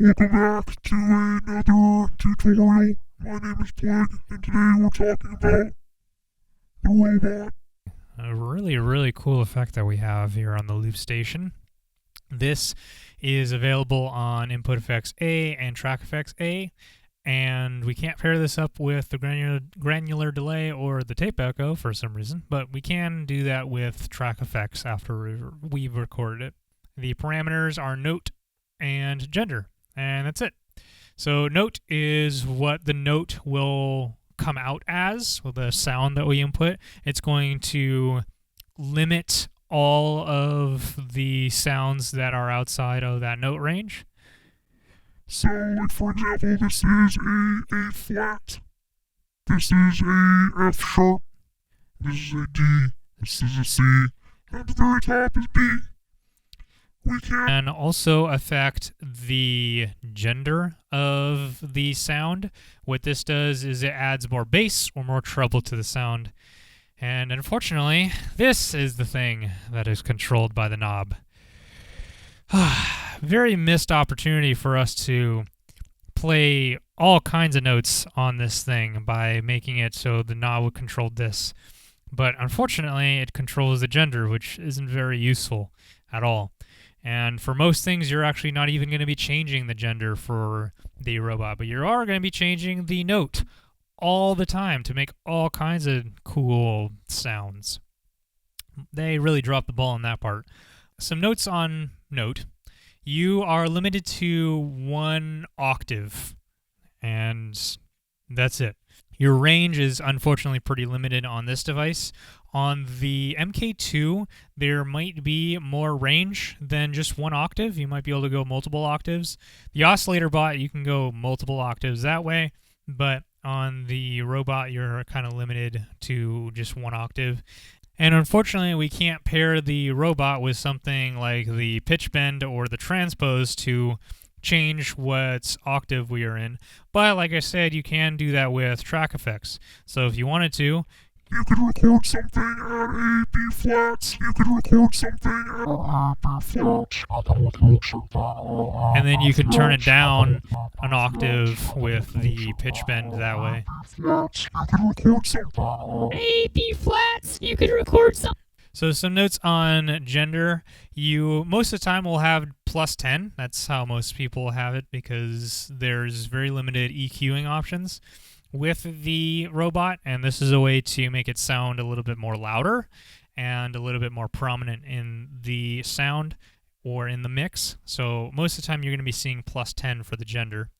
Welcome back to another tutorial. My name is Playgue, and today we're talking about the robot. A really cool effect that we have here on the loop station. This is available on Input Effects A and Track Effects A, and we can't pair this up with the granular delay or the tape echo for some reason, but we can do that with Track Effects after we've recorded it. The parameters are note and gender, and that's it. So note is what the note will come out as, with the sound that we input. It's going to limit all of the sounds that are outside of that note range. So, like for example, this is a flat, this is a F sharp, this is a D, this is a C, and the very top is B. We can also affect the gender of the sound. What this does is it adds more bass or more treble to the sound. And unfortunately, this is the thing that is controlled by the knob. Very missed opportunity for us to play all kinds of notes on this thing by making it so the knob would control this. But unfortunately, it controls the gender, which isn't very useful at all. And for most things, you're actually not even going to be changing the gender for the robot, but you are going to be changing the note all the time to make all kinds of cool sounds. They really dropped the ball on that part. Some notes on note. You are limited to 1 octave, and that's it. Your range is unfortunately pretty limited on this device. On the MK2, there might be more range than just 1 octave. You might be able to go multiple octaves. The oscillator bot, you can go multiple octaves that way, but on the robot, you're kind of limited to just 1 octave. And unfortunately, we can't pair the robot with something like the pitch bend or the transpose to change what octave we are in. But like I said, you can do that with track effects. So if you wanted to, you could record something at a B flat, you could record something at a B flat, and then you can turn it down an octave with the pitch bend that way. A B flats, you could record something. So some notes on gender. You most of the time will have +10. That's how most people have it because there's very limited EQing options with the robot, and this is a way to make it sound a little bit more louder and a little bit more prominent in the sound or in the mix. So most of the time you're going to be seeing +10 for the gender.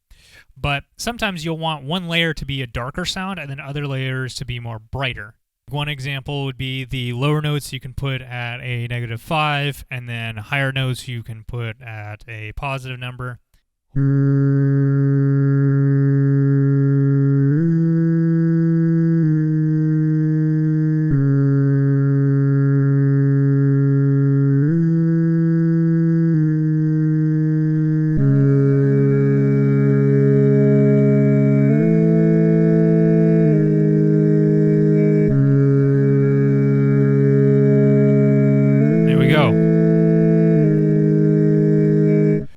But sometimes you'll want one layer to be a darker sound and then other layers to be more brighter. One example would be the lower notes you can put at a -5, and then higher notes you can put at a positive number.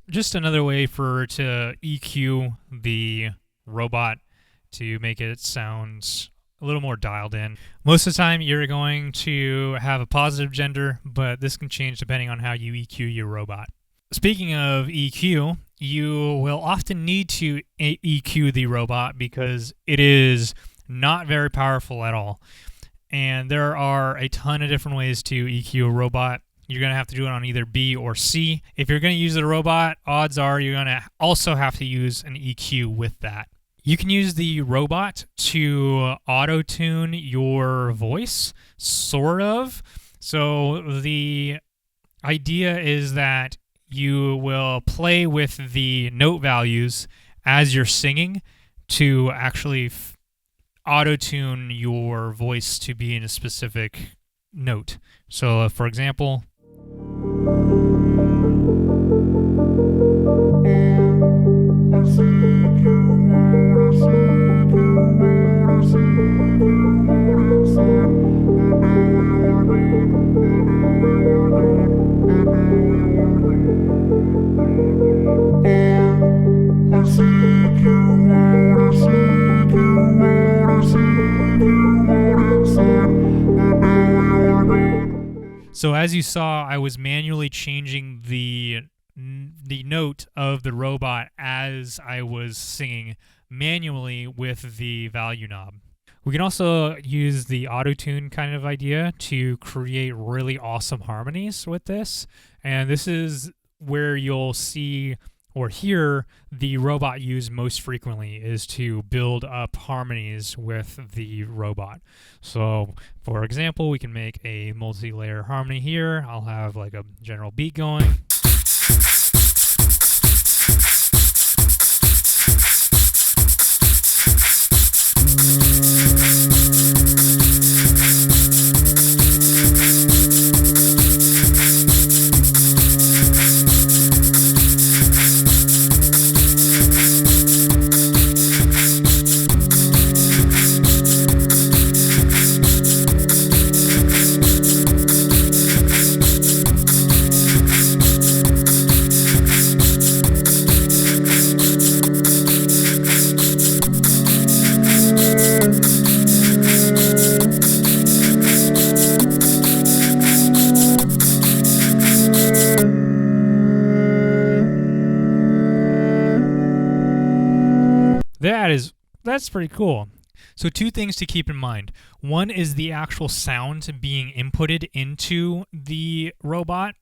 Just another way to EQ the robot to make it sound a little more dialed in. Most of the time you're going to have a positive gender, but this can change depending on how you EQ your robot. Speaking of EQ, you will often need to EQ the robot because it is not very powerful at all. And there are a ton of different ways to EQ a robot. You're going to have to do it on either B or C. If you're going to use the robot, odds are you're going to also have to use an EQ with that. You can use the robot to auto-tune your voice, sort of. So the idea is that you will play with the note values as you're singing to actually auto-tune your voice to be in a specific note. So for example, So as you saw, I was manually changing the note of the robot as I was singing manually with the value knob. We can also use the Autotune kind of idea to create really awesome harmonies with this. And this is where you'll see or hear the robot used most frequently, is to build up harmonies with the robot. So for example, we can make a multi-layer harmony here. I'll have like a general beat going. That's pretty cool. So two things to keep in mind. One is the actual sound being inputted into the robot,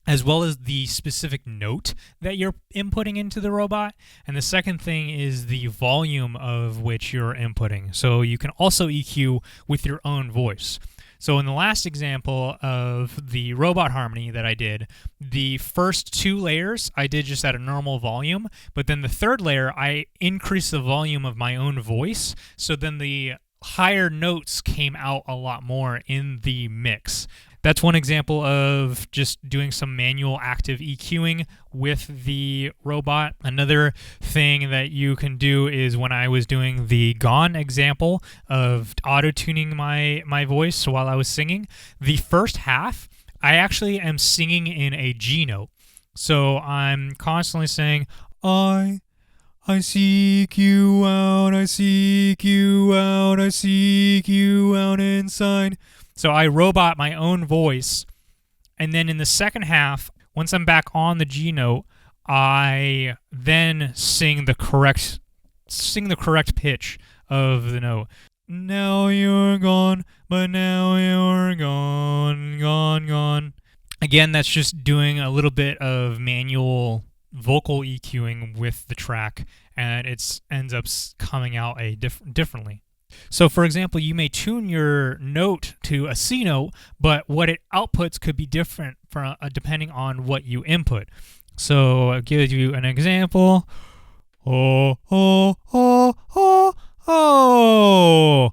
as well as the specific note that you're inputting into the robot. And the second thing is the volume of which you're inputting. So you can also EQ with your own voice. So in the last example of the robot harmony that I did, the first 2 layers I did just at a normal volume, but then the third layer I increased the volume of my own voice, so then the higher notes came out a lot more in the mix. That's one example of just doing some manual active EQing with the robot. Another thing that you can do is when I was doing the Gone example of auto-tuning my voice while I was singing, the first half, I actually am singing in a G note. So I'm constantly saying, I seek you out, I seek you out, I seek you out inside. So I robot my own voice, and then in the second half, once I'm back on the G note, I then sing the correct pitch of the note. Now you're gone, but now you're gone, gone, gone. Again, that's just doing a little bit of manual vocal EQing with the track, and it ends up coming out differently. So, for example, you may tune your note to a C note, but what it outputs could be different depending on what you input. So, I'll give you an example. Oh, oh, oh, oh, oh.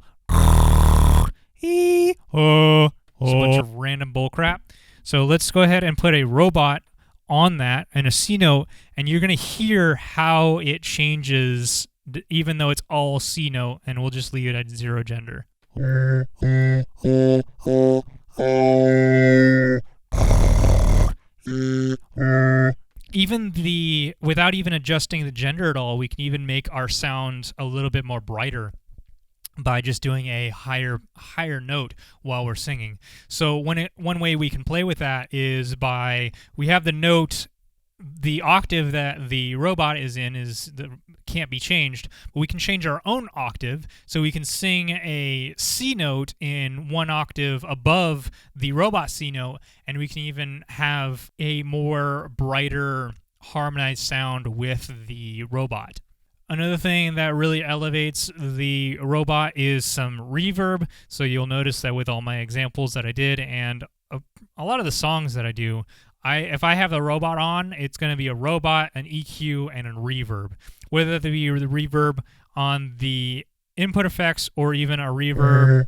Oh. Just a bunch of random bullcrap. So, let's go ahead and put a robot on that and a C note, and you're going to hear how it changes even though it's all C note, and we'll just leave it at 0 gender. Without even adjusting the gender at all, we can even make our sound a little bit more brighter by just doing a higher note while we're singing. So one way we can play with that is we have the note, the octave that the robot is in can't be changed, but we can change our own octave, so we can sing a C note in 1 octave above the robot C note, and we can even have a more brighter harmonized sound with the robot. Another thing that really elevates the robot is some reverb. So you'll notice that with all my examples that I did and a lot of the songs that I do, if I have the robot on, it's going to be a robot, an EQ, and a reverb. Whether that be the reverb on the input effects or even a reverb,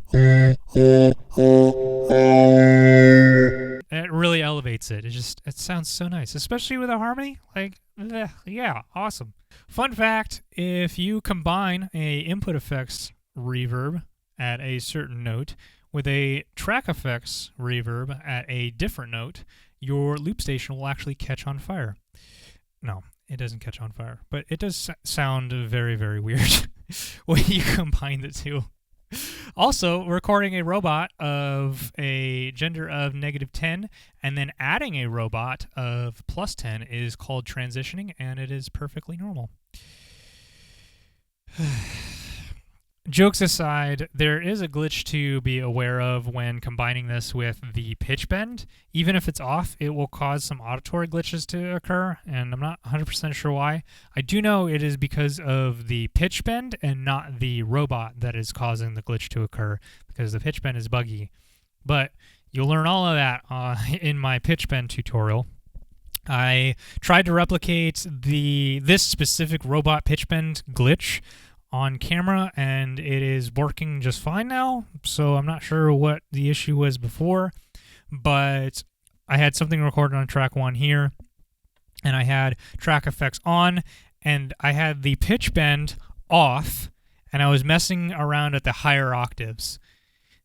it really elevates it. It sounds so nice, especially with a harmony. Yeah, awesome. Fun fact, if you combine a input effects reverb at a certain note with a track effects reverb at a different note, your loop station will actually catch on fire. No, it doesn't catch on fire, but it does sound very, very weird when you combine the two. Also, recording a robot of a gender of -10 and then adding a robot of +10 is called transitioning, and it is perfectly normal. Jokes aside, there is a glitch to be aware of when combining this with the pitch bend. Even if it's off, it will cause some auditory glitches to occur, and I'm not 100% sure why. I do know it is because of the pitch bend and not the robot that is causing the glitch to occur, because the pitch bend is buggy. But you'll learn all of that in my pitch bend tutorial. I tried to replicate this specific robot pitch bend glitch on camera, and it is working just fine now, so I'm not sure what the issue was before, but I had something recorded on track 1 here, and I had track effects on, and I had the pitch bend off, and I was messing around at the higher octaves.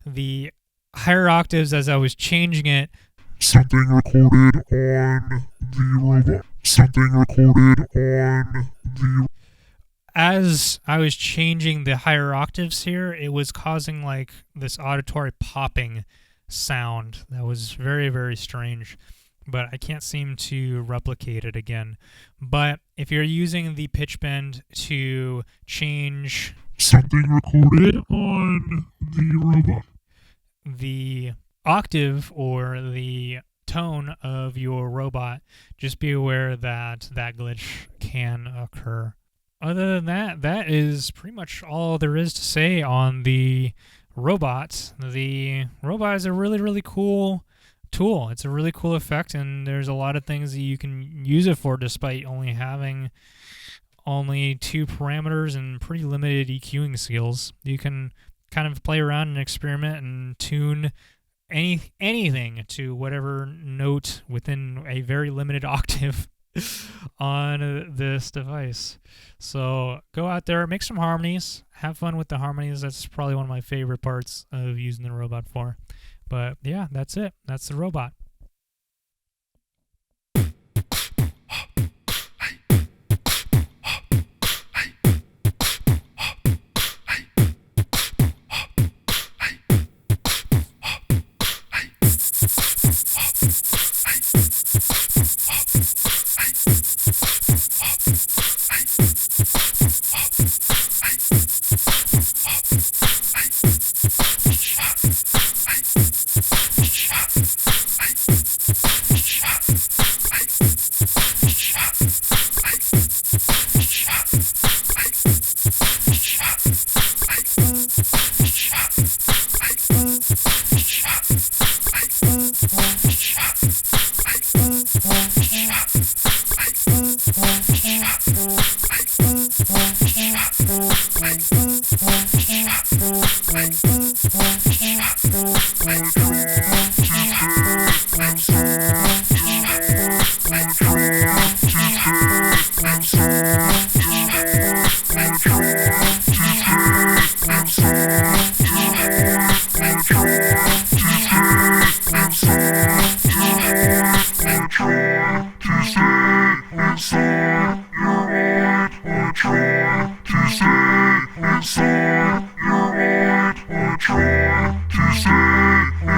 The higher octaves, as I was changing it, something recorded on the robot. Something recorded on the... As I was changing the higher octaves here, it was causing like this auditory popping sound that was very, very strange, but I can't seem to replicate it again. But if you're using the pitch bend to change something recorded on the robot, the octave or the tone of your robot, just be aware that that glitch can occur. Other than that, that is pretty much all there is to say on the robot. The robot is a really, really cool tool. It's a really cool effect, and there's a lot of things that you can use it for despite only having 2 parameters and pretty limited EQing skills. You can kind of play around and experiment and tune anything to whatever note within a very limited octave on this device. So go out there, make some harmonies, have fun with the harmonies. That's probably one of my favorite parts of using the robot for. But yeah, that's it. That's the robot.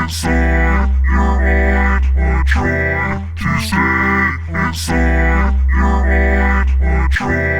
Inside your mind, I try